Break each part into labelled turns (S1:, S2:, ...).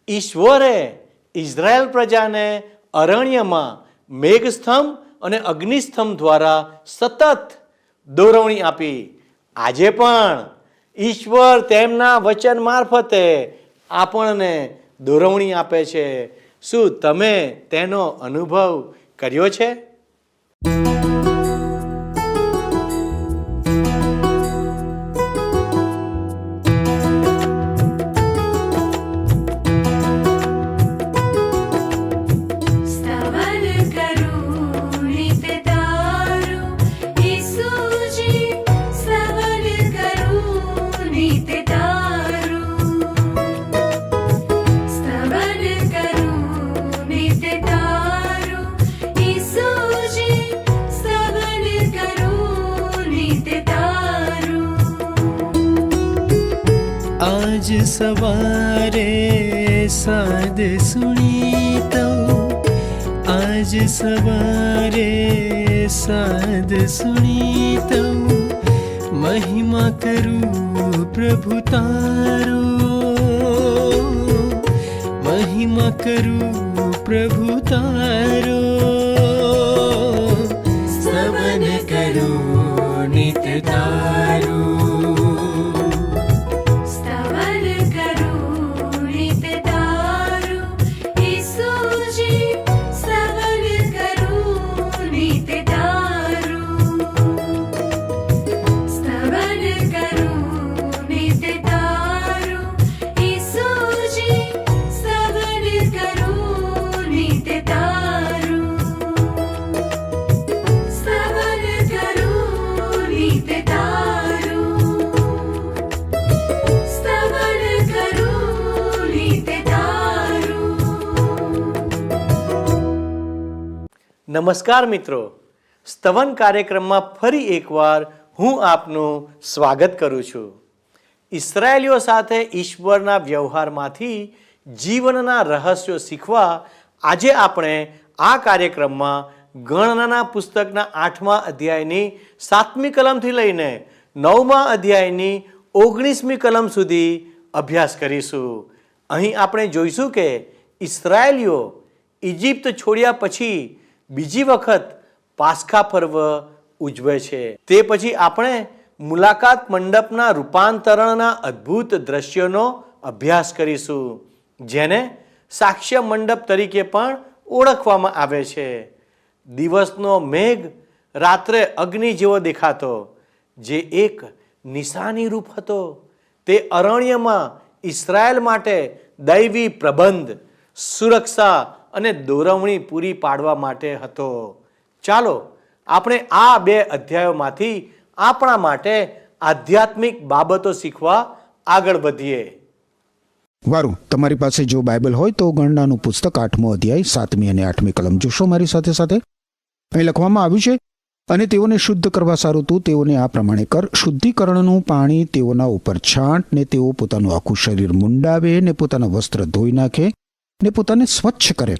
S1: ઈશ્વરે ઇઝરાયલ પ્રજાને અરણ્યમાં મેઘસ્તંભ અને અગ્નિસ્તંભ દ્વારા સતત દોરવણી આપી. આજે પણ ઈશ્વર તેમના વચન મારફતે આપણને દોરવણી આપે છે. શું તમે તેનો અનુભવ કર્યો છે?
S2: आज सवारे साद सुनी तो, आज सवारे साद सुनी तो, महिमा करूं प्रभु तारो, महिमा करूं प्रभु तारो, स्तवन करूं नित तारो.
S1: નમસ્કાર મિત્રો, સ્તવન કાર્યક્રમમાં ફરી એકવાર હું આપનું સ્વાગત કરું છું. ઇસ્રાયેલીઓ સાથે ઈશ્વરના વ્યવહારમાંથી જીવનના રહસ્યો શીખવા આજે આપણે આ કાર્યક્રમમાં ગણનાના પુસ્તકના 8મા અધ્યાયની 7મી કલમથી લઈને 9મા અધ્યાયની 19મી કલમ સુધી અભ્યાસ કરીશું. અહીં આપણે જોઈશું કે ઇસ્રાયેલીઓ ઇજિપ્ત છોડ્યા પછી બીજી વખત પાસ્કા પર્વ ઉજવે છે. તે પછી આપણે મુલાકાત મંડપના રૂપાંતરણના અદ્ભુત દ્રશ્યોનો અભ્યાસ કરીશું, જેને સાક્ષ્ય મંડપ તરીકે પણ ઓળખવામાં આવે છે. દિવસનો મેઘ રાત્રે અગ્નિ જેવો દેખાતો, જે એક નિશાની રૂપ હતો. તે અરણ્યમાં ઇસ્રાયેલ માટે દૈવી પ્રબંધ, સુરક્ષા અને દોરવણી પૂરી પાડવા માટે હતો. ચાલો આપણે આ 2 અધ્યાયોમાંથી આપણા માટે આધ્યાત્મિક બાબતો શીખવા આગળ વધીએ.
S3: વારું, તમારી પાસે જો બાઇબલ હોય તો ગણનાનું પુસ્તક 8મો અધ્યાય 7મી અને 8મી કલમ જોશો મારી સાથે સાથે. અહીં લખવામાં આવ્યું છે, અને તેઓને શુદ્ધ કરવા સારું તું તેઓને આ પ્રમાણે કર, શુદ્ધિકરણનું પાણી તેઓના ઉપર છાંટ, ને તેઓ પોતાનું આખું શરીર મુંડાવે, ને પોતાના વસ્ત્ર ધોઈ નાખે, ને પોતાને સ્વચ્છ કરે.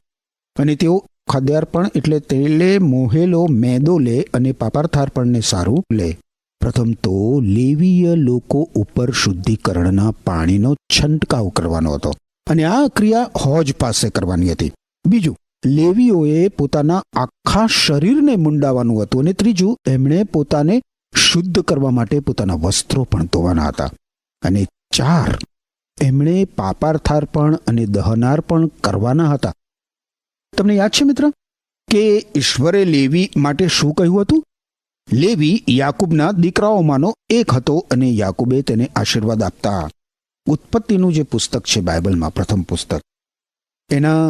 S3: અને તેઓ ખાદ્યાર્પણ એટલે તેલે મોહેલો મેદો લે, અને પાપાર્થાર્પણને સારું લે. પ્રથમ તો લેવીય લોકો ઉપર શુદ્ધિકરણના પાણીનો છંટકાવ કરવાનો હતો, અને આ ક્રિયા હોજ પાસે કરવાની હતી. બીજું, લેવીઓએ પોતાના આખા શરીરને મુંડાવવાનું હતું. અને ત્રીજું, એમણે પોતાને શુદ્ધ કરવા માટે પોતાના વસ્ત્રો પણ ધોવાના હતા. અને 4, એમણે પાપાર્થાર્પણ અને દહનાર્પણ કરવાના હતા. તમને યાદ છે મિત્ર કે ઈશ્વરે લેવી માટે શું કહ્યું હતું? લેવી યાકૂબના દીકરાઓમાંનો એક હતો, અને યાકૂબે તેને આશીર્વાદ આપતા. ઉત્પત્તિનું જે પુસ્તક છે બાઇબલમાં, પ્રથમ પુસ્તક, એના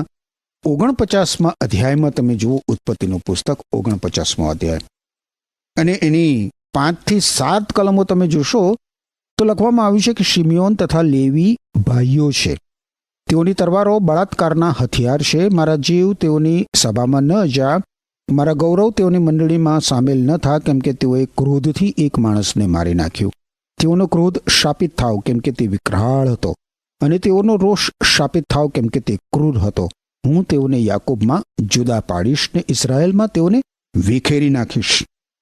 S3: 49મા અધ્યાયમાં તમે જુઓ, ઉત્પત્તિનું પુસ્તક 49મો અધ્યાય, અને એની 5 થી 7 કલમો તમે જોશો તો લખવામાં આવ્યું છે કે શિમિયોન તથા લેવી ભાઈઓ છે. તેઓની તરવારો બળાત્કારના હથિયાર છે. મારા જીવ તેઓની સભામાં ન જા, મારા ગૌરવ તેઓની મંડળીમાં સામેલ ન થા, કેમ કે તેઓએ ક્રોધથી એક માણસને મારી નાખ્યું. તેઓનો ક્રોધ શાપિત થાવ, કેમ કે તે વિકરાળ હતો, અને તેઓનો રોષ શાપિત થાવ, કેમ કે તે ક્રૂર હતો. હું તેઓને યાકૂબમાં જુદા પાડીશ, ને ઇસ્રાયેલમાં તેઓને વિખેરી નાખીશ.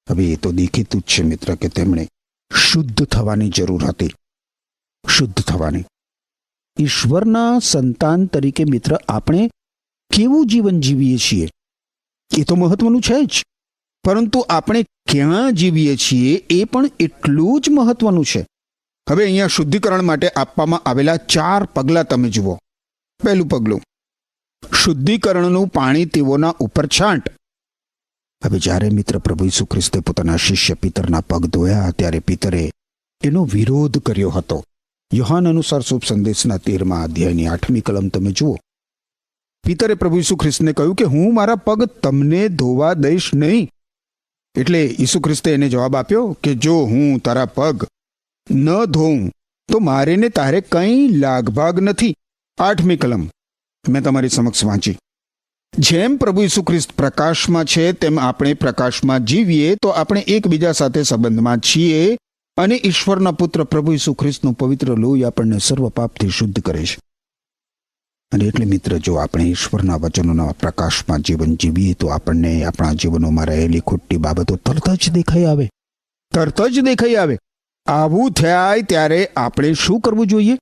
S3: હવે એ તો દેખીતું જ છે મિત્ર કે તેમણે શુદ્ધ થવાની જરૂર હતી. શુદ્ધ થવાની. ઈશ્વરના સંતાન તરીકે મિત્ર આપણે કેવું જીવન જીવીએ છીએ એ તો મહત્વનું છે જ, પરંતુ આપણે ક્યાં જીવીએ છીએ એ પણ એટલું જ મહત્વનું છે. હવે અહીંયા શુદ્ધિકરણ માટે આપવામાં આવેલા 4 પગલાં તમે જુઓ. પહેલું પગલું, શુદ્ધિકરણનું પાણી તેઓના ઉપર છાંટ. હવે જ્યારે મિત્ર પ્રભુ ઈસુ ખ્રિસ્તે પોતાના શિષ્ય પિતરના પગ ધોયા ત્યારે પિતરે એનો વિરોધ કર્યો હતો. યોહાન અનુસાર શુભ સંદેશના 13મા અધ્યાયની 8મી કલમ તમે જુઓ. પિતરે પ્રભુ ઈસુ ખ્રિસ્તને કહ્યું કે હું મારા પગ તમને ધોવા દઈશ નહીં. એટલે ઈસુ ખ્રિસ્તે એને જવાબ આપ્યો કે જો હું તારા પગ ન ધોઉં તો મારે ને તારે કંઈ લાગભાગ નથી. 8મી કલમ મેં તમારી સમક્ષ વાંચી. જેમ પ્રભુ ઈસુ ખ્રિસ્ત પ્રકાશમાં છે તેમ આપણે પ્રકાશમાં જીવીએ તો આપણે એકબીજા સાથે સંબંધમાં છીએ અને ઈશ્વરના પુત્ર પ્રભુ ઈસુ ખ્રિસ્તનું પવિત્ર લોહી આપણને સર્વ પાપથી શુદ્ધ કરે છે. અને એટલે મિત્ર, જો આપણે ઈશ્વરના વચનોના પ્રકાશમાં જીવન જીવીએ તો આપણને આપણા જીવનોમાં રહેલી ખોટી બાબતો તરત જ દેખાઈ આવે. આવું થાય ત્યારે આપણે શું કરવું જોઈએ?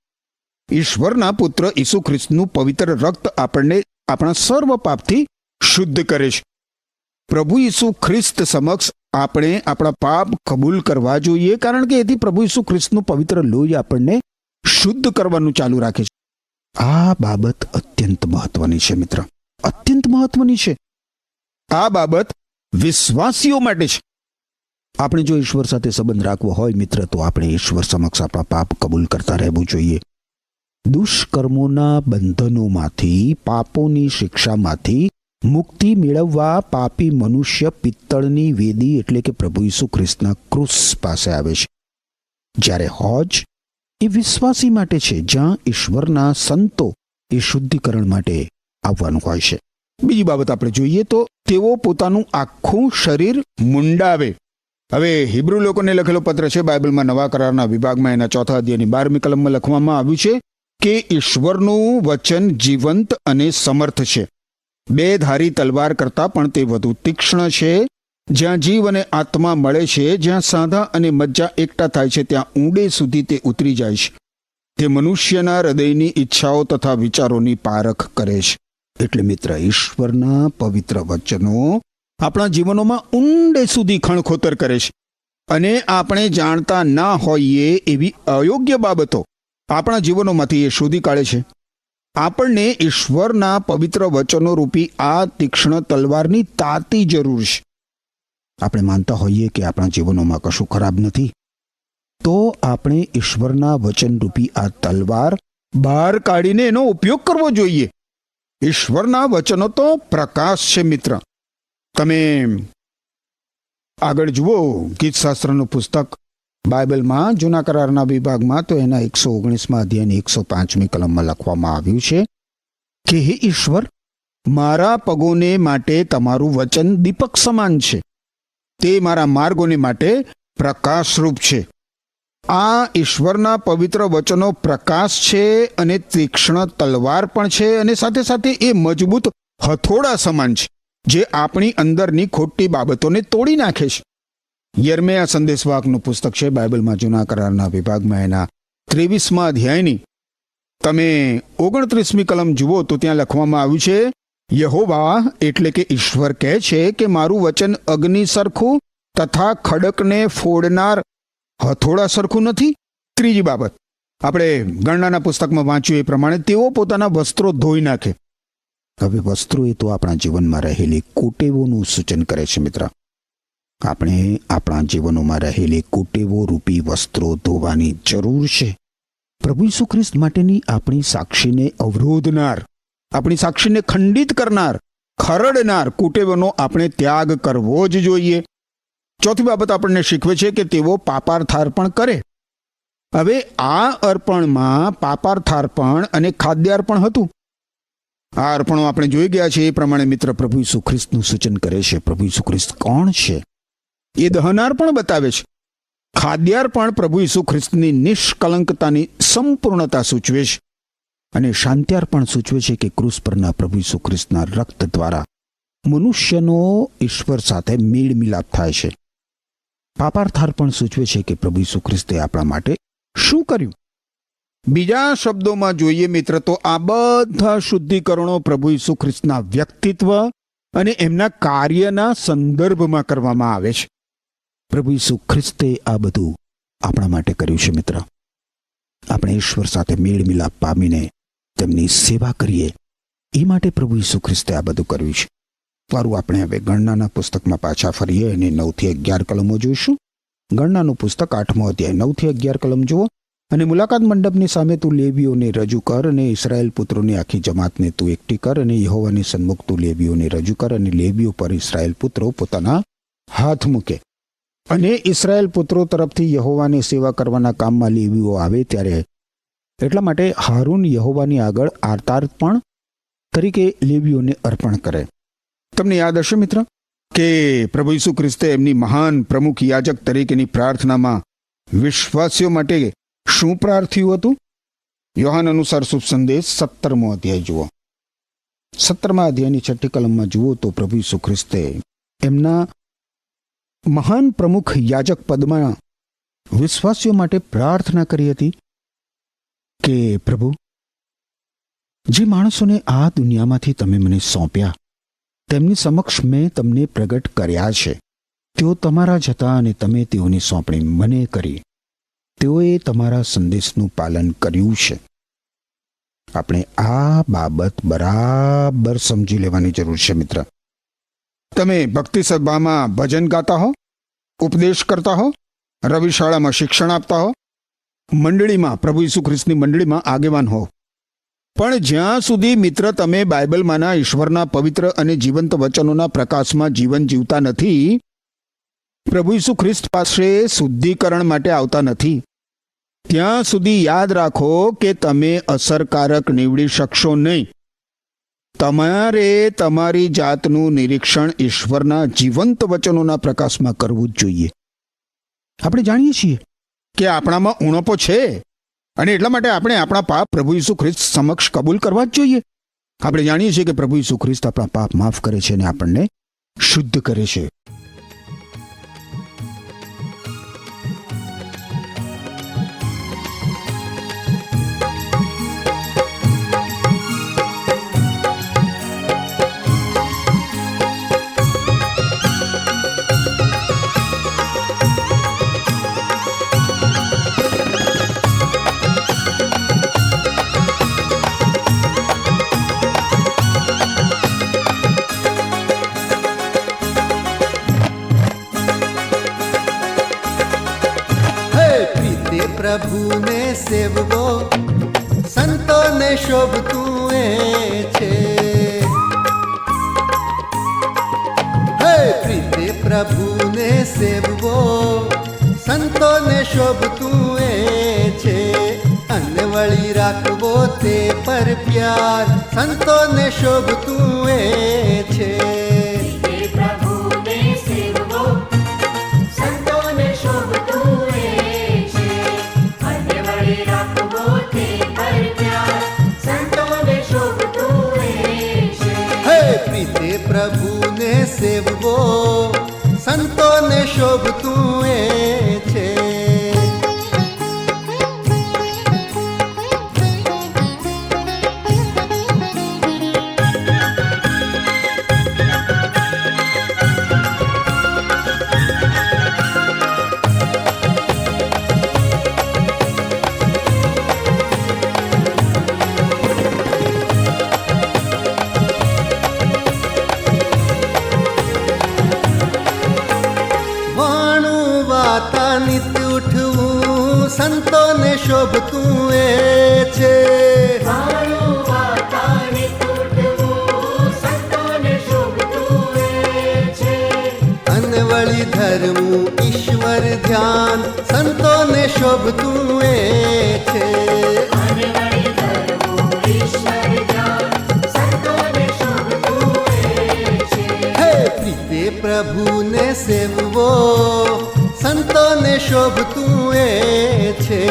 S3: ઈશ્વરના પુત્ર ઈસુ ખ્રિસ્તનું પવિત્ર રક્ત આપણને આપણા સર્વ પાપથી શુદ્ધ કરે છે. પ્રભુ ઈસુ ખ્રિસ્ત સમક્ષ આપણે આપણા પાપ કબૂલ કરવા જોઈએ, કારણ કે એથી પ્રભુ ઈસુ ખ્રિસ્તનું પવિત્ર લોહી આપણને શુદ્ધ કરવાનું ચાલુ રાખે છે. આ બાબત અત્યંત મહત્વની છે મિત્ર, અત્યંત મહત્વની છે. આ બાબત વિશ્વાસીઓ માટે છે. આપણે જો ઈશ્વર સાથે સંબંધ રાખવો હોય મિત્ર, તો આપણે ઈશ્વર સમક્ષ આપણા પાપ કબૂલ કરતા રહેવું જોઈએ. દુષ્કર્મોના બંધનોમાંથી, પાપોની શિક્ષામાંથી મુક્તિ મેળવવા પાપી મનુષ્ય પિત્તળની વેદી એટલે કે પ્રભુ ઈસુ ખ્રિસ્તના ક્રૂસ પાસે આવે છે. જ્યારે હોજ એ વિશ્વાસી માટે છે, જ્યાં ઈશ્વરના સંતો એ શુદ્ધિકરણ માટે આવવાનું હોય છે. બીજી બાબત આપણે જોઈએ તો તેઓ પોતાનું આખું શરીર મુંડાવે. હવે હિબ્રુ લોકોને લખેલો પત્ર છે, બાઇબલમાં નવા કરારના વિભાગમાં એના 4થા અધ્યાયની 12મી કલમમાં લખવામાં આવ્યું છે કે ઈશ્વરનું વચન જીવંત અને સમર્થ છે, 2 ધારી તલવાર કરતાં પણ તે વધુ તીક્ષ્ણ છે, જ્યાં જીવ અને આત્મા મળે છે, જ્યાં સાંધા અને મજ્જા એકઠા થાય છે, ત્યાં ઊંડે સુધી તે ઉતરી જાય છે. તે મનુષ્યના હૃદયની ઈચ્છાઓ તથા વિચારોની પારખ કરે છે. એટલે મિત્ર, ઈશ્વરના પવિત્ર વચનો આપણા જીવનોમાં ઊંડે સુધી ખણખોતર કરે છે અને આપણે જાણતા ના હોઈએ એવી અયોગ્ય બાબતો આપણા જીવનોમાંથી એ શોધી કાઢે છે. આપણને ઈશ્વરના પવિત્ર વચનો રૂપી આ તીક્ષ્ણ તલવારની તાતી જરૂર છે. આપણે માનતા હોઈએ કે આપણા જીવનોમાં કશું ખરાબ નથી, તો આપણે ઈશ્વરના વચનરૂપી આ તલવાર બહાર કાઢીને એનો ઉપયોગ કરવો જોઈએ. ઈશ્વરના વચનો તો પ્રકાશ છે મિત્ર. તમે આગળ જુઓ ગીતશાસ્ત્રનું પુસ્તક બાઇબલમાં જૂના કરારના વિભાગમાં તો એના 119મા અધ્યાયની 105મી કલમમાં લખવામાં આવ્યું છે કે હે ઈશ્વર, મારા પગોને માટે તમારું વચન દીપક સમાન છે, તે મારા માર્ગોને માટે પ્રકાશરૂપ છે. આ ઈશ્વરના પવિત્ર વચનો પ્રકાશ છે અને તીક્ષ્ણ તલવાર પણ છે, અને સાથે સાથે એ મજબૂત હથોડા સમાન છે, જે આપણી અંદરની ખોટી બાબતોને તોડી નાખે છે. યર્મિયા સંદેશવાહકનું પુસ્તક છે, બાઇબલમાં જૂના કરારના વિભાગમાં એના 23મા અધ્યાયની તમે 29મી કલમ જુઓ તો ત્યાં લખવામાં આવ્યું છે, યહોવા એટલે કે ઈશ્વર કહે છે કે મારું વચન અગ્નિ સરખું તથા ખડકને ફોડનાર હથોડા સરખું નથી. ત્રીજી બાબત આપણે ગણનાના પુસ્તકમાં વાંચ્યું એ પ્રમાણે તેઓ પોતાના વસ્ત્રો ધોઈ નાખે. હવે વસ્ત્રો એ તો આપણા જીવનમાં રહેલી કુટેવોનું સૂચન કરે છે મિત્ર. આપણે આપણા જીવનોમાં રહેલી કુટેવો રૂપી વસ્ત્રો ધોવાની જરૂર છે. પ્રભુ ઈસુ ખ્રિસ્ત માટેની આપણી સાક્ષીને અવરોધનાર, આપણી સાક્ષીને ખંડિત કરનાર, ખરડનાર કુટેવોનો આપણે ત્યાગ કરવો જ જોઈએ. ચોથી બાબત આપણને શીખવે છે કે તેઓ પાપાર્થાર્પણ કરે. હવે આ અર્પણમાં પાપાર્થાર્પણ અને ખાદ્યાર્પણ હતું. આ અર્પણો આપણે જોઈ ગયા છે એ પ્રમાણે મિત્ર પ્રભુ ઈસુ ખ્રિસ્તનું સૂચન કરે છે. પ્રભુ ઈસુ ખ્રિસ્ત કોણ છે એ દહનાર્પણ બતાવે છે. ખાદ્યાર્પણ પ્રભુ ઈસુ ખ્રિસ્તની નિષ્કલંકતાની સંપૂર્ણતા સૂચવે છે અને શાંત્યાર્પણ સૂચવે છે કે ક્રૂસ પરના પ્રભુ ઈસુ ખ્રિસ્તના રક્ત દ્વારા મનુષ્યનો ઈશ્વર સાથે મેળ મિલાપ થાય છે. પાપાર્થાર્પણ સૂચવે છે કે પ્રભુ ઈસુ ખ્રિસ્તે આપણા માટે શું કર્યું. બીજા શબ્દોમાં જોઈએ મિત્ર તો આ બધા શુદ્ધિકરણો પ્રભુ ઈસુ ખ્રિસ્તના વ્યક્તિત્વ અને એમના કાર્યના સંદર્ભમાં કરવામાં આવે છે. પ્રભુ ઈસુ ખ્રિસ્તે આ બધું આપણા માટે કર્યું છે મિત્ર. આપણે ઈશ્વર સાથે મેળ મિલાપ પામીને તેમની સેવા કરીએ એ માટે પ્રભુ ઈસુ ખ્રિસ્તે આ બધું કર્યું છે. સારું, આપણે હવે ગણનાના પુસ્તકમાં પાછા ફરીએ અને 9 થી 11 કલમો જોઈશું. ગણનાનું પુસ્તક 8મો અધ્યાય 9 થી 11 કલમ જુઓ. અને મુલાકાત મંડપની સામે તું લેવીઓને રજૂ કર અને ઇસરાયેલ પુત્રોની આખી જમાતને તું એકઠી કર અને યહોવાની સન્મુખ તું લેવીઓને રજૂ કર અને લેવીઓ પર ઇસરાયેલ પુત્રો પોતાના હાથ મૂકે. અને ઇસરાયેલ પુત્રો તરફથી યહોવાની સેવા કરવાના કામમાં લેવીઓ આવે ત્યારે એટલા માટે હારૂન યહોવાની આગળ આરતાર્પણ તરીકે લેવીઓને અર્પણ કરે. તમને યાદ હશે મિત્ર કે પ્રભુ ઈસુ ખ્રિસ્તે એમની મહાન પ્રમુખ યાજક તરીકેની પ્રાર્થનામાં વિશ્વાસીઓ માટે શું પ્રાર્થ્યું હતું? યોહાન અનુસાર શુભ સંદેશ 17મો અધ્યાય જુઓ. 17મા અધ્યાયની 6ઠી કલમમાં જુઓ તો પ્રભુ ઈસુ ખ્રિસ્તે એમના મહાન પ્રમુખ યાજક પદમાં વિશ્વાસીઓ માટે પ્રાર્થના કરી હતી કે પ્રભુ, જે માણસોને આ દુનિયામાંથી તમે મને સોંપ્યા તેમની સમક્ષ મેં તમને પ્રગટ કર્યા છે. તેઓ તમારા જ હતા અને તમે તેઓની સોંપણી મને કરી. તેઓએ તમારા સંદેશનું પાલન કર્યું છે. આપણે આ બાબત બરાબર સમજી લેવાની જરૂર છે મિત્ર. તમે ભક્તિ સભામાં ભજન ગાતા હો, ઉપદેશ કરતા હો, રવિશાળામાં શિક્ષણ આપતા હો, મંડળીમાં પ્રભુ ઈસુ ખ્રિસ્તની મંડળીમાં આગેવાન હો, પણ જ્યાં સુધી મિત્ર તમે બાઇબલમાંના ઈશ્વરના પવિત્ર અને જીવંત વચનોના પ્રકાશમાં જીવન જીવતા નથી, પ્રભુ ઈસુ ખ્રિસ્ત પાસે શુદ્ધિકરણ માટે આવતા નથી, ત્યાં સુધી યાદ રાખો કે તમે અસરકારક નીવડી શકશો નહીં. તમારે તમારી જાતનું નિરીક્ષણ ઈશ્વરના જીવંત વચનોના પ્રકાશમાં કરવું જ જોઈએ. આપણે જાણીએ છીએ કે આપણામાં ઉણપો છે અને એટલા માટે આપણે આપણા પાપ પ્રભુ ઈસુ ખ્રિસ્ત સમક્ષ કબૂલ કરવા જ જોઈએ. આપણે જાણીએ છીએ કે પ્રભુ ઈસુ ખ્રિસ્ત આપણા પાપ માફ કરે છે અને આપણને શુદ્ધ કરે છે.
S4: પ્રભુને સેવવો સંતોને શોભતું એ છે. હે પ્રીતે પ્રભુને સેવવો સંતોને શોભતું એ છે. અનવળી રાખવો તે પર પ્યાર સંતોને શોભતું એ છે. પ્રભુને સેવવો સંતોને શોભતું એ છે. નિત્ય ઉઠવું સંતોને શોભતું એ છે. અનવળી ધર્મું ઈશ્વર ધ્યાન સંતોને શોભતું એ છે. હે પ્રીતે પ્રભુને સેવવો સંતોને શોભતું એ છે.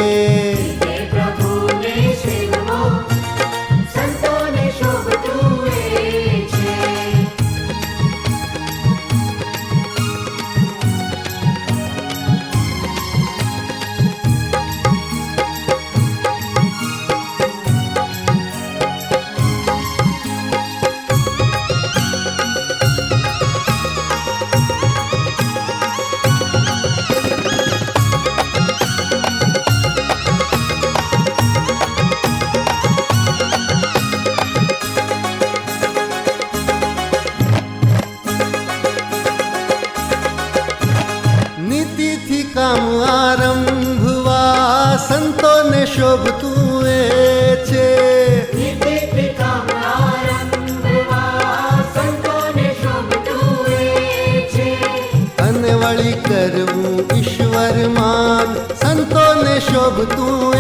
S4: શોભતું એ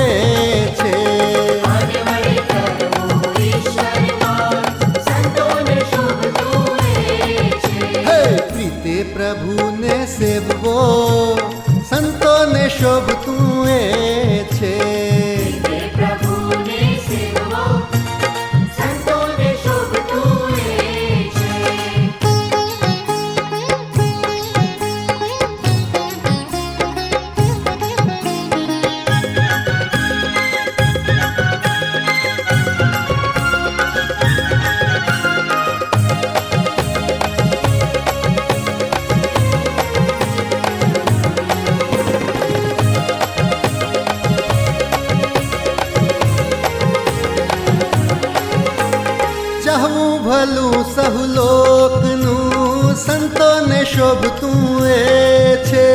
S4: છે. હે પ્રીતે પ્રભુને સેવવો સંતોને શોભતું એ છે. ચાહવું ભલું સહુલોકનું સંતોને શોભતું એ છે.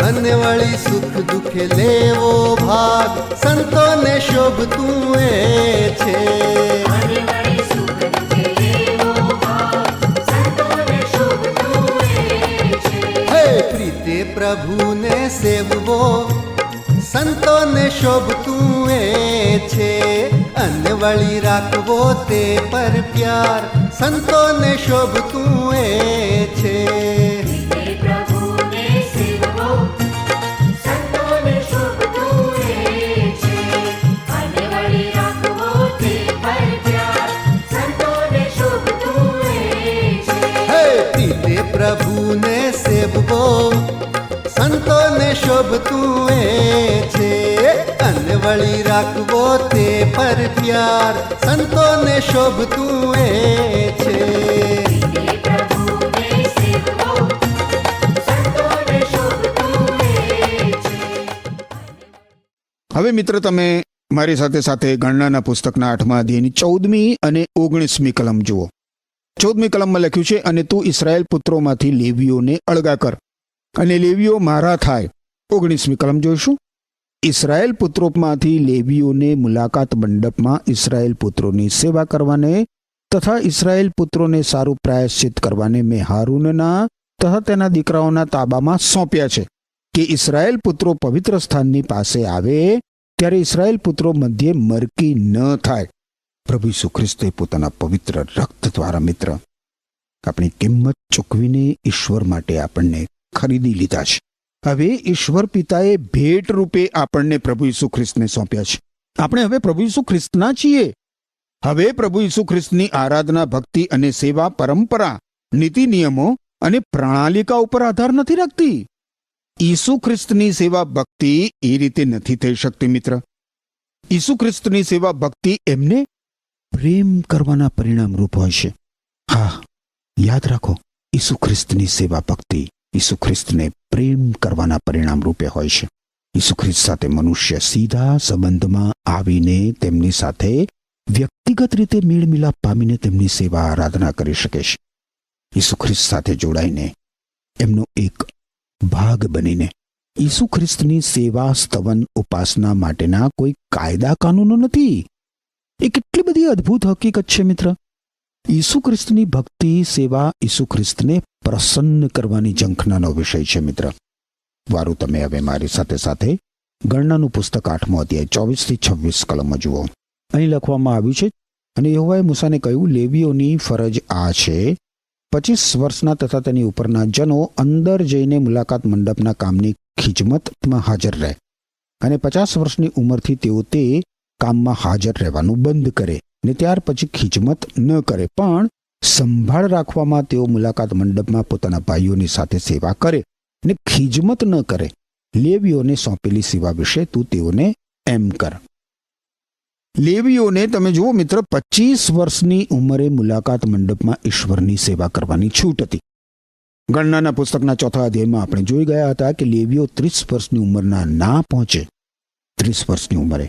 S4: અને વળી સુખ દુઃખે લેવો ભાગ સંતોને શોભતું એ છે. હે પ્રીતે પ્રભુને સેવવો સંતોને શોભતું એ છે. અને વળી રાખવો તે પર પ્યાર સંતોને શોભતું એ છે. પ્રીતે પ્રભુને સેવવો સંતોને શોભતું એ છે. અને વળી રાખવો તે પર પ્યાર સંતોને શોભતું એ છે.
S3: હવે મિત્ર, તમે મારી સાથે સાથે ગણનાના પુસ્તકના 8મા અધ્યાયની 14મી અને 19મી કલમ જુઓ. 14મી કલમમાં લખ્યું છે, અને તું ઇસ્રાયેલ પુત્રોમાંથી લેવીઓને અળગા કર, અને લેવીઓ મારા થાય. 19મી કલમ જોઈશું. ઇસ્રાયેલ પુત્રોમાંથી લેવીઓને મુલાકાત મંડપમાં ઇસ્રાયેલ પુત્રોની સેવા કરવાને તથા ઇસ્રાયેલ પુત્રોને સારું પ્રાયશ્ચિત કરવાને મેં હારૂનના તથા તેના દીકરાઓના તાબામાં સોંપ્યા છે, કે ઇસ્રાયેલ પુત્રો પવિત્ર સ્થાનની પાસે આવે ત્યારે ઇસ્રાયેલ પુત્રો મધ્યે મરકી ન થાય. પ્રભુ ઈસુ ખ્રિસ્તે પોતાના પવિત્ર રક્ત દ્વારા મિત્ર આપણી કિંમત ચૂકવીને ઈશ્વર માટે આપણને ખરીદી લીધા છે. હવે ઈશ્વર પિતાએ ભેટ રૂપે આપણને પ્રભુ ઈસુ ખ્રિસ્તને સોંપ્યા છે. આપણે હવે પ્રભુ ઈસુ ખ્રિસ્તના છીએ. હવે પ્રભુ ઈસુ ખ્રિસ્તની આરાધના, ભક્તિ અને સેવા પરંપરા, નીતિ નિયમો અને પ્રણાલિકા ઉપર આધાર નથી રાખતી. ઈસુ ખ્રિસ્તની સેવા ભક્તિ એ રીતે નથી થઈ શકતી મિત્ર. ઈસુ ખ્રિસ્તની સેવા ભક્તિ એમને પ્રેમ કરવાના પરિણામ રૂપ હોય છે. હા, યાદ રાખો, ઈસુ ખ્રિસ્તની સેવા ભક્તિ ઈસુ ખ્રિસ્તને પ્રેમ કરવાના પરિણામ રૂપે હોય છે. ઈસુ ખ્રિસ્ત સાથે મનુષ્ય સીધા સંબંધમાં આવીને તેમની સાથે વ્યક્તિગત રીતે મેળ મિલાપ પામીને તેમની સેવા આરાધના કરી શકે છે. ઈસુ ખ્રિસ્ત સાથે જોડાઈને એમનો એક ભાગ બનીને ઈસુ ખ્રિસ્તની સેવા, સ્તવન, ઉપાસના માટેના કોઈ કાયદા કાનૂનો નથી. એ કેટલી બધી અદ્ભુત હકીકત છે મિત્ર. ઈસુ ખ્રિસ્તની ભક્તિ, સેવા ઈસુ ખ્રિસ્તને પ્રસન્ન કરવાની ઝંખનાનો વિષય છે મિત્ર. વારું તમે હવે મારી સાથે સાથે ગણનાનું પુસ્તક 8મો અધ્યાય 24-26 કલમો જુઓ. અહીં લખવામાં આવ્યું છે, અને યહોવાએ મૂસાને કહ્યું, લેવીઓની ફરજ આ છે, 25 વર્ષના તથા તેની ઉપરના જનો અંદર જઈને મુલાકાત મંડપના કામની ખિજમતમાં હાજર રહે, અને 50 વર્ષની ઉંમરથી તેઓ તે કામમાં હાજર રહેવાનું બંધ કરે, ને ત્યાર પછી ખિજમત ન કરે, પણ સંભાળ રાખવામાં તેઓ મુલાકાત મંડપમાં પોતાના ભાઈઓની સાથે સેવા કરે, ને ખિજમત ન કરે. લેવીઓને સોંપેલી સેવા વિશે તું તેઓને એમ કર. લેવીઓને તમે જુઓ મિત્ર, 25 વર્ષની ઉંમરે મુલાકાત મંડપમાં ઈશ્વરની સેવા કરવાની છૂટ હતી. ગણનાના પુસ્તકના 4થા અધ્યાયમાં આપણે જોઈ ગયા હતા કે લેવીઓ 30 વર્ષની ઉંમરના ના પહોંચે, 30 વર્ષની ઉંમરે,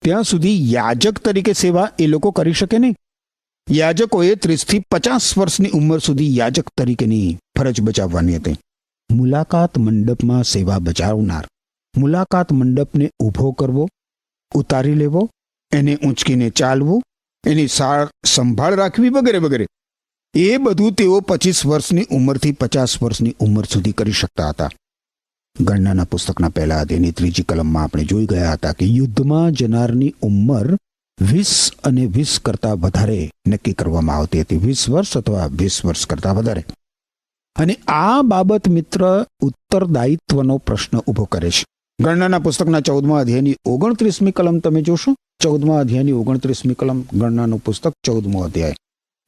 S3: ત્યાં સુધી યાજક તરીકે સેવા એ લોકો કરી શકે નહીં. યાજકોએ 30 થી 50 વર્ષની ઉંમર સુધી યાજક તરીકેની ફરજ બજાવવાની હતી. મુલાકાત મંડપમાં સેવા બજાવનાર, મુલાકાત મંડપને ઊભો કરવો, ઉતારી લેવો, એને ઊંચકીને ચાલવું, એની સંભાળ રાખવી વગેરે વગેરે, એ બધું તેઓ 25 વર્ષની ઉંમરથી 50 વર્ષની ઉંમર સુધી કરી શકતા હતા. ગણનાના પુસ્તકના પહેલા અધ્યાયની 3જી કલમમાં આપણે જોઈ ગયા હતા કે યુદ્ધમાં જનારની ઉંમર 20 અને 20 કરતાં વધારે નક્કી કરવામાં આવતી હતી. 20 વર્ષ અથવા 20 વર્ષ કરતાં વધારે. અને આ બાબત મિત્ર ઉત્તરદાયિત્વનો પ્રશ્ન ઊભો કરે છે. ગણનાના પુસ્તકના 14મા અધ્યાયની 29મી કલમ તમે જોશો. 14મા અધ્યાયની 29મી કલમ, ગણનાનું પુસ્તક 14મો અધ્યાય,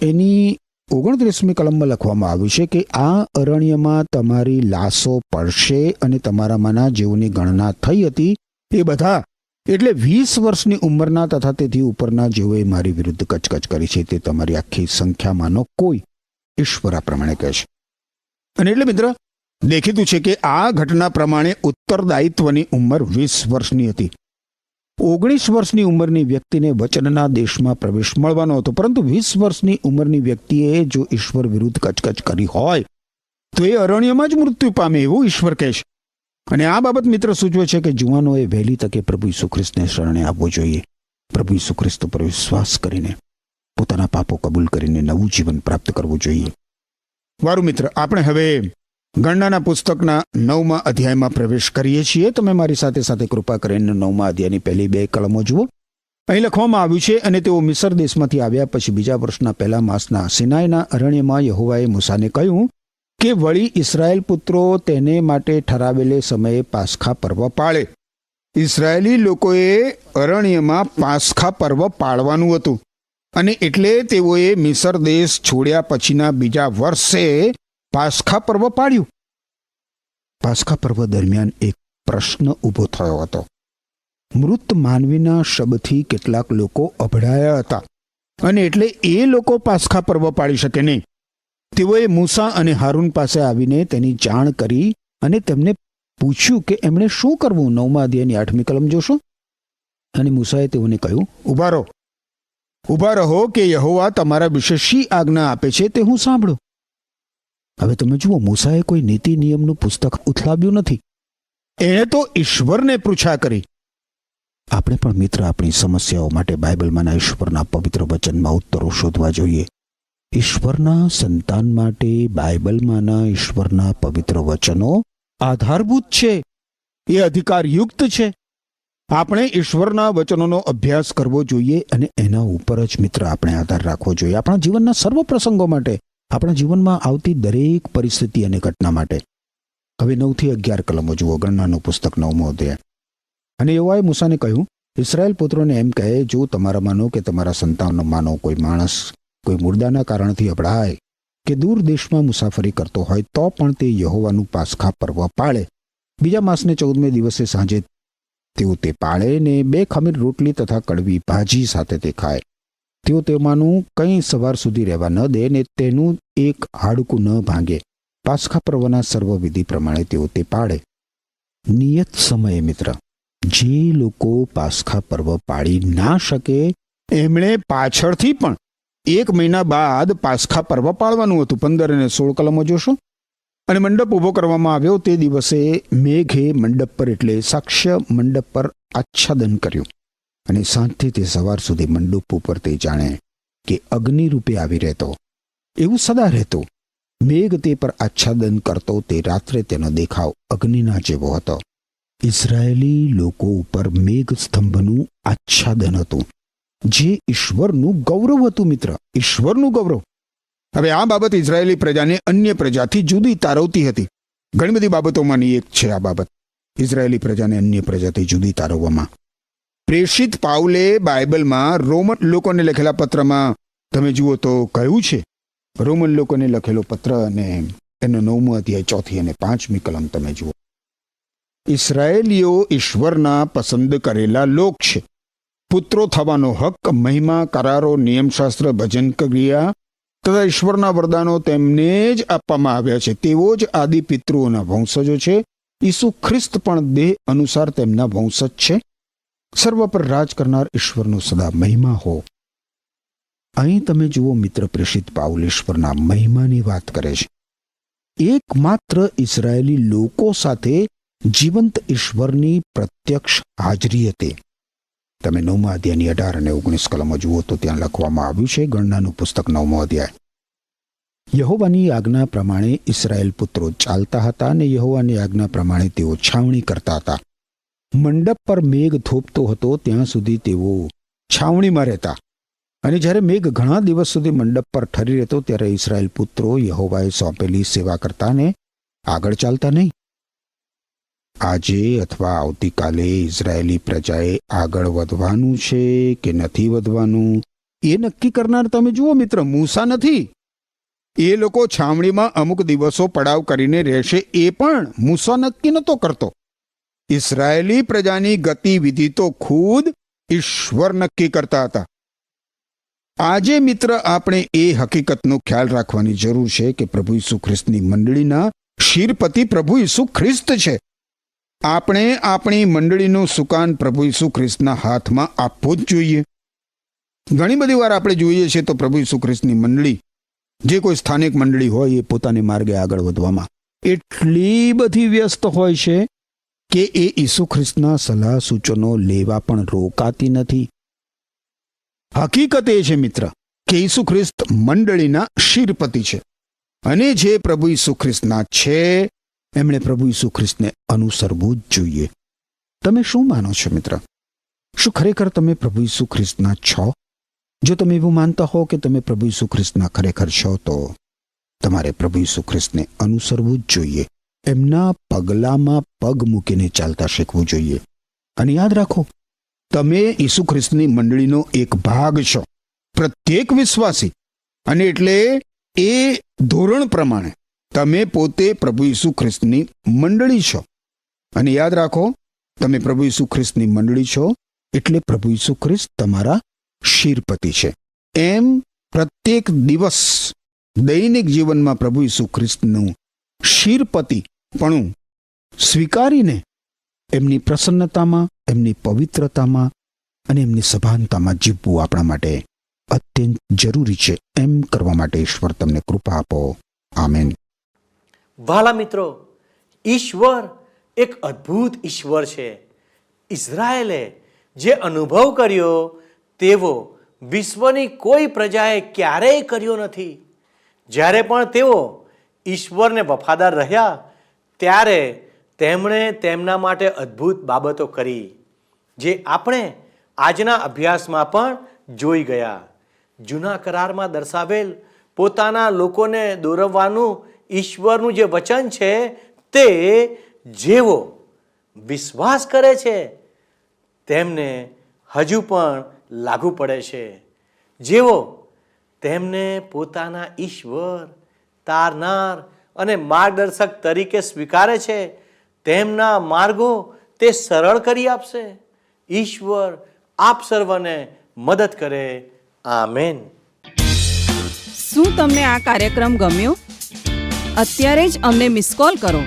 S3: એની 29મી કલમમાં લખવામાં આવ્યું છે કે આ અરણ્યમાં તમારી લાશો પડશે અને તમારામાંના જેઓની ગણના થઈ હતી એ બધા, એટલે 20 વર્ષની ઉંમરના તથા તેથી ઉપરના જેઓએ મારી વિરુદ્ધ કચકચ કરી છે તે તમારી આખી સંખ્યામાંનો કોઈ, ઈશ્વર આ પ્રમાણે કહે છે. અને એટલે મિત્ર દેખીતું છે કે આ ઘટના પ્રમાણે ઉત્તરદાયિત્વની ઉંમર 20 વર્ષની હતી. 19 વર્ષની ઉંમરની વ્યક્તિને વચનના દેશમાં પ્રવેશ મળવાનો હતો, પરંતુ 20 વર્ષની ઉંમરની વ્યક્તિએ જો ઈશ્વર વિરુદ્ધ કચકચ કરી હોય તો એ અરણ્યમાં જ મૃત્યુ પામે એવું ઈશ્વર કહે છે. અને આ બાબત મિત્ર સૂચવે છે કે જુવાનોએ વહેલી તકે પ્રભુ ઈસુ ખ્રિસ્તને શરણે આવવો જોઈએ. પ્રભુ ઈસુ ખ્રિસ્ત પર વિશ્વાસ કરીને પોતાના પાપો કબૂલ કરીને નવું જીવન પ્રાપ્ત કરવું જોઈએ. વારું મિત્ર, આપણે હવે ગણનાના પુસ્તકના 9મા અધ્યાયમાં પ્રવેશ કરીએ છીએ. તમે મારી સાથે સાથે કૃપા કરીને 9મા અધ્યાયની પહેલી 2 કલમો જુઓ. અહીં લખવામાં આવ્યું છે, અને તેઓ મિસર દેશમાંથી આવ્યા પછી બીજા વર્ષના પહેલા માસના સિનાઈના અરણ્યમાં યહોવાએ મૂસાને કહ્યું કે વળી ઇસ્રાયેલ પુત્રો તેને માટે ઠરાવેલે સમયે પાસખા પર્વ પાળે. ઇસ્રાયેલી લોકોએ અરણ્યમાં પાસખા પર્વ પાળવાનું હતું, અને એટલે તેઓએ મિસર દેશ છોડ્યા પછીના બીજા વર્ષે પાસખા પર્વ પાળ્યું. પાસખા પર્વ દરમિયાન એક પ્રશ્ન ઊભો થયો હતો. મૃત માનવીના શબથી કેટલાક લોકો અભડાયા હતા, અને એટલે એ લોકો પાસખા પર્વ પાળી શકે નહીં. તેઓએ મૂસા અને હારૂન પાસે આવીને તેની જાણ કરી અને તેમને પૂછ્યું કે એમણે શું કરવું. 9મા અધ્યાયની 8મી કલમ જોશો. અને મૂસાએ તેઓને કહ્યું, ઊભા રહો કે યહોવા તમારા વિશે શી આજ્ઞા આપે છે તે હું સાંભળું. હવે તમે જુઓ, મૂસાએ કોઈ નીતિ નિયમનું પુસ્તક ઉથલાવ્યું નથી, એણે તો ઈશ્વરને પૂછા કરી. આપણે પણ મિત્ર આપણી સમસ્યાઓ માટે બાઇબલમાંના ઈશ્વરના પવિત્ર વચનમાં ઉત્તરો શોધવા જોઈએ. ઈશ્વરના સંતાન માટે બાઇબલમાંના ઈશ્વરના પવિત્ર વચનો આધારભૂત છે, એ અધિકારયુક્ત છે. આપણે ઈશ્વરના વચનોનો અભ્યાસ કરવો જોઈએ અને એના ઉપર જ મિત્ર આપણે આધાર રાખવો જોઈએ. આપણા જીવનના સર્વ પ્રસંગો માટે, આપણા જીવનમાં આવતી દરેક પરિસ્થિતિ અને ઘટના માટે. હવે 9 થી 11 કલમો જુઓ. ગણનાનું પુસ્તક 9મો અધ્યાય. અને યહોવાએ મૂસાને કહ્યું, ઇસ્રાયેલ પુત્રોને એમ કહે, જો તમારામાંનો કે તમારા સંતાનમાંનો કોઈ માણસ કોઈ મુર્દાના કારણથી અભડાય કે દૂર દેશમાં મુસાફરી કરતો હોય તો પણ તે યહોવાનું પાસખા પર્વ પાળે. બીજા માસને 14મે દિવસે સાંજે તેઓ તે પાળે ને 2 ખમીર રોટલી તથા કડવી ભાજી સાથે તે ખાય. તેઓ તેમાંનું કંઈ સવાર સુધી રહેવા ન દે ને તેનું એક હાડકું ન ભાંગે. પાસખા પર્વના સર્વવિધિ પ્રમાણે તેઓ તે પાળે. નિયત સમયે મિત્ર જે લોકો પાસખા પર્વ પાળી ના શકે એમણે પાછળથી પણ 1 મહિના બાદ પાસખા પર્વ પાળવાનું હતું. 15 અને 16 કલમો જોશો. અને મંડપ ઊભો કરવામાં આવ્યો. તે દિવસે મેઘે મંડપ પર એટલે સાક્ષ્ય મંડપ પર આચ્છાદન કર્યું, અને સાંજથી તે સવાર સુધી મંડપ ઉપર તે જાણે કે અગ્નિ રૂપે આવી રહેતો, એવું સદા રહેતું. મેઘ તે પર આચ્છાદન કરતો, તે રાત્રે તેનો દેખાવ અગ્નિના જેવો હતો. ઇઝરાયેલી લોકો ઉપર મેઘ સ્તંભનું આચ્છાદન હતું, જે ઈશ્વરનું ગૌરવ હતું મિત્ર, ઈશ્વરનું ગૌરવ. હવે આ બાબત ઇઝરાયેલી પ્રજાને અન્ય પ્રજાથી જુદી તારવતી હતી. ઘણી બધી બાબતોમાંની એક છે આ બાબત, ઇઝરાયેલી પ્રજાને અન્ય પ્રજાથી જુદી તારવવામાં. પ્રેષિત પાઉલે બાઇબલમાં રોમન લોકોને લખેલા પત્રમાં તમે જુઓ તો કહ્યું છે, રોમન લોકોને લખેલો પત્ર અને એનો 9મો અધ્યાય 4 અને 5મી કલમ તમે જુઓ. ઇસ્રાયેલીઓ ઈશ્વરના પસંદ કરેલા લોક છે. પુત્રો થવાનો હક, મહિમા, કરારો, નિયમશાસ્ત્ર, ભજન ક્રિયા તથા ઈશ્વરના વરદાનો તેમને જ આપવામાં આવ્યા છે. તેઓ જ આદિ પિતૃઓના વંશજો છે. ઈસુ ખ્રિસ્ત પણ દેહ અનુસાર તેમના વંશજ છે. સર્વ પર રાજ કરનાર ઈશ્વરનો સદા મહિમા હો. અહીં તમે જુઓ મિત્ર, પ્રેષિત પાઉલ ઈશ્વરના મહિમાની વાત કરે છે. એકમાત્ર ઇઝરાયેલી લોકો સાથે જીવંત ઈશ્વરની પ્રત્યક્ષ હાજરી હતી. તમે 9મા અધ્યાયની 18 અને 19 કલમો જુઓ તો ત્યાં લખવામાં આવ્યું છે. ગણનાનું પુસ્તક 9મો અધ્યાય. યહોવાની આજ્ઞા પ્રમાણે ઇસરાયેલ પુત્રો ચાલતા હતા અને યહોવાની આજ્ઞા પ્રમાણે તેઓ છાવણી કરતા હતા. મંડપ પર મેઘ થોપતો હતો ત્યાં સુધી તેઓ છાવણીમાં રહેતા, અને જ્યારે મેઘ ઘણા દિવસ સુધી મંડપ પર ઠરી રહેતો ત્યારે ઇસરાયેલ પુત્રો યહોવાએ સોંપેલી સેવા કરતા ને આગળ ચાલતા નહીં. આજે અથવા આવતીકાલે ઇઝરાયેલી પ્રજાએ આગળ વધવાનું છે કે નથી વધવાનું એ નક્કી કરનાર તમે જુઓ મિત્ર, મૂસા નથી. એ લોકો છાવણીમાં અમુક દિવસો પડાવ કરીને રહેશે એ પણ મૂસા નક્કી નહોતો કરતો. ઇઝરાયેલી પ્રજાની ગતિવિધિ તો ખુદ ઈશ્વર નક્કી કરતા હતા. આજે મિત્ર આપણે એ હકીકતનો ખ્યાલ રાખવાની જરૂર છે કે પ્રભુ ઈસુ ખ્રિસ્તની મંડળીના શિરપતિ પ્રભુ ઈસુ ખ્રિસ્ત છે. આપણે આપણી મંડળીનું સુકાન પ્રભુ ઈસુ ખ્રિસ્તના હાથમાં આપવું જ જોઈએ. ઘણી બધી વાર આપણે જોઈએ છીએ તો પ્રભુ ઈસુ ખ્રિસ્તની મંડળી, જે કોઈ સ્થાનિક મંડળી હોય, એ પોતાને માર્ગે આગળ વધવામાં એટલી બધી વ્યસ્ત હોય છે કે એ ઈસુ ખ્રિસ્તના સલાહ સૂચનો લેવા પણ રોકાતી નથી. હકીકત એ છે મિત્ર કે ઈસુ ખ્રિસ્ત મંડળીના શિરપતિ છે, અને જે પ્રભુ ઈસુ ખ્રિસ્તના છે એમણે પ્રભુ ઈસુ ખ્રિસ્તને અનુસરવું જ જોઈએ. તમે શું માનો છો મિત્ર? શું ખરેખર તમે પ્રભુ ઈસુ ખ્રિસ્તના છો? જો તમે એવું માનતા હો કે તમે પ્રભુ ઈસુ ખ્રિસ્તના ખરેખર છો તો તમારે પ્રભુ ઈસુ ખ્રિસ્તને અનુસરવું જ જોઈએ. એમના પગલામાં પગ મૂકીને ચાલતા શીખવું જોઈએ. અને યાદ રાખો, તમે ઈસુ ખ્રિસ્તની મંડળીનો એક ભાગ છો, પ્રત્યેક વિશ્વાસી. અને એટલે એ ધોરણ પ્રમાણે તમે પોતે પ્રભુ ઈસુ ખ્રિસ્તની મંડળી છો. અને યાદ રાખો, તમે પ્રભુ ઈસુ ખ્રિસ્તની મંડળી છો એટલે પ્રભુ ઈસુ ખ્રિસ્ત તમારા શિરપતિ છે. એમ પ્રત્યેક દિવસ દૈનિક જીવનમાં પ્રભુ ઈસુ ખ્રિસ્તનું શિરપતિ પણ સ્વીકારીને એમની પ્રસન્નતામાં, એમની પવિત્રતામાં અને એમની સભાનતામાં જીવવું આપણા માટે અત્યંત જરૂરી છે. એમ કરવા માટે ઈશ્વર તમને કૃપા આપો. આમેન.
S1: વહાલા મિત્રો, ઈશ્વર એક અદ્ભુત ઈશ્વર છે. ઇઝરાયેલે જે અનુભવ કર્યો તેવો વિશ્વની કોઈ પ્રજાએ ક્યારેય કર્યો નથી. જ્યારે પણ તેઓ ઈશ્વરને વફાદાર રહ્યા ત્યારે તેમણે તેમના માટે અદ્ભુત બાબતો કરી, જે આપણે આજના અભ્યાસમાં પણ જોઈ ગયા. જૂના કરારમાં દર્શાવેલ પોતાના લોકોને દોરવવાનું ઈશ્વરનું જે વચન છે તે જેવો વિશ્વાસ કરે છે તેમને હજુ પણ લાગુ પડે છે. જેવો તેમને પોતાના ઈશ્વર, તારનાર અને માર્ગદર્શક તરીકે સ્વીકારે છે, તેમના માર્ગો તે સરળ કરી આપશે. ઈશ્વર આપ સર્વને મદદ કરે. આમેન.
S5: શું તમને આ કાર્યક્રમ ગમ્યો? અત્યારે જ અમને મિસ કોલ કરો.